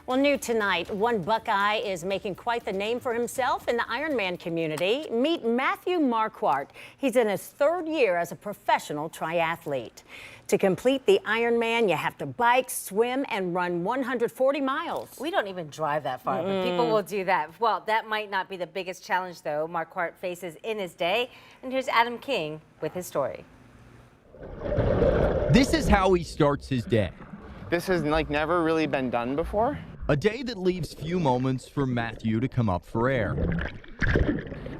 Well, new tonight, one Buckeye is making quite the name for himself in the Ironman community. Meet Matthew Marquardt. He's in his third year as a professional triathlete. To complete the Ironman, you have to bike, swim, and run 140 miles. We don't even drive that far, but people will do that. Well, that might not be the biggest challenge, though, Marquardt faces in his day. And here's Adam King with his story. This is how he starts his day. This has never really been done before. A day that leaves few moments for Matthew to come up for air.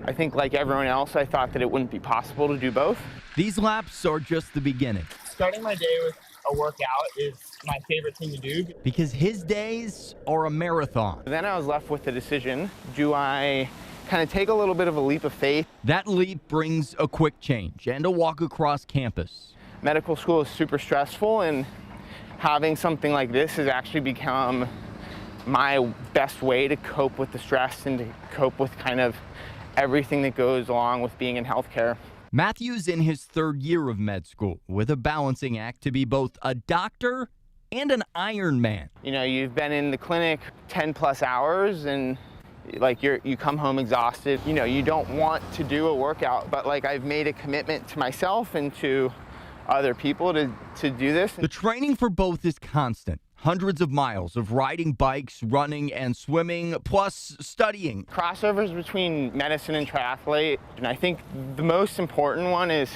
I think like everyone else, I thought that it wouldn't be possible to do both. These laps are just the beginning. Starting my day with a workout is my favorite thing to do. Because his days are a marathon. Then I was left with the decision, do I kind of take a little bit of a leap of faith? That leap brings a quick change and a walk across campus. Medical school is super stressful, and having something like this has actually become my best way to cope with the stress and to cope with kind of everything that goes along with being in healthcare. Matthew's in his third year of med school with a balancing act to be both a doctor and an Ironman. You know, you've been in the clinic 10 plus hours and you come home exhausted. You know, you don't want to do a workout, but I've made a commitment to myself and to other people to do this. The training for both is constant. Hundreds of miles of riding bikes, running, and swimming, plus studying. Crossovers between medicine and triathlete, and I think the most important one is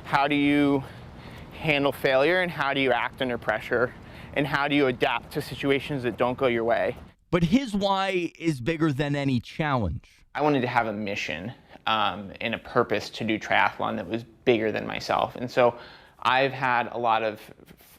how do you handle failure and how do you act under pressure and how do you adapt to situations that don't go your way. But his why is bigger than any challenge. I wanted to have a mission and a purpose to do triathlon that was bigger than myself. And so I've had a lot of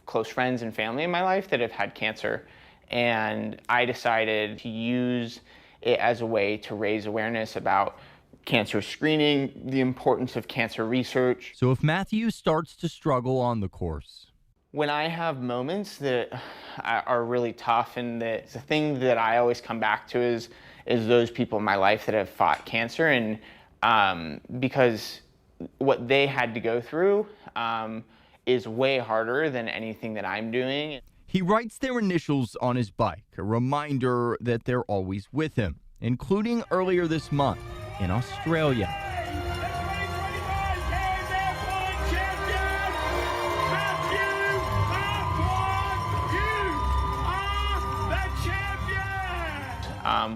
close friends and family in my life that have had cancer, and I decided to use it as a way to raise awareness about cancer screening, the importance of cancer research. So if Matthew starts to struggle on the course, when I have moments that are really tough, and the thing that I always come back to is those people in my life that have fought cancer, and because what they had to go through is way harder than anything that I'm doing. He writes their initials on his bike, a reminder that they're always with him, including earlier this month in Australia.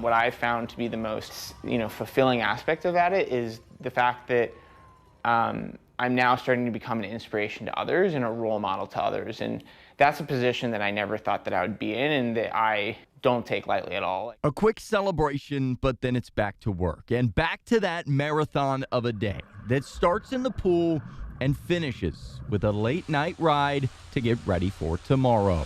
What I found to be the most, fulfilling aspect of it is the fact that I'm now starting to become an inspiration to others and a role model to others. And that's a position that I never thought that I would be in and that I don't take lightly at all. A quick celebration, but then it's back to work and back to that marathon of a day that starts in the pool and finishes with a late night ride to get ready for tomorrow.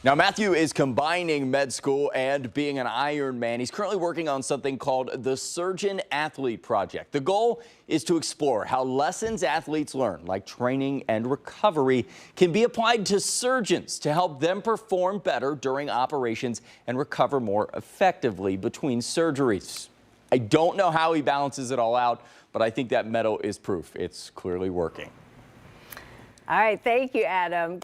Now, Matthew is combining med school and being an Ironman. He's currently working on something called the Surgeon Athlete Project. The goal is to explore how lessons athletes learn, like training and recovery, can be applied to surgeons to help them perform better during operations and recover more effectively between surgeries. I don't know how he balances it all out, but I think that medal is proof. It's clearly working. All right, thank you, Adam.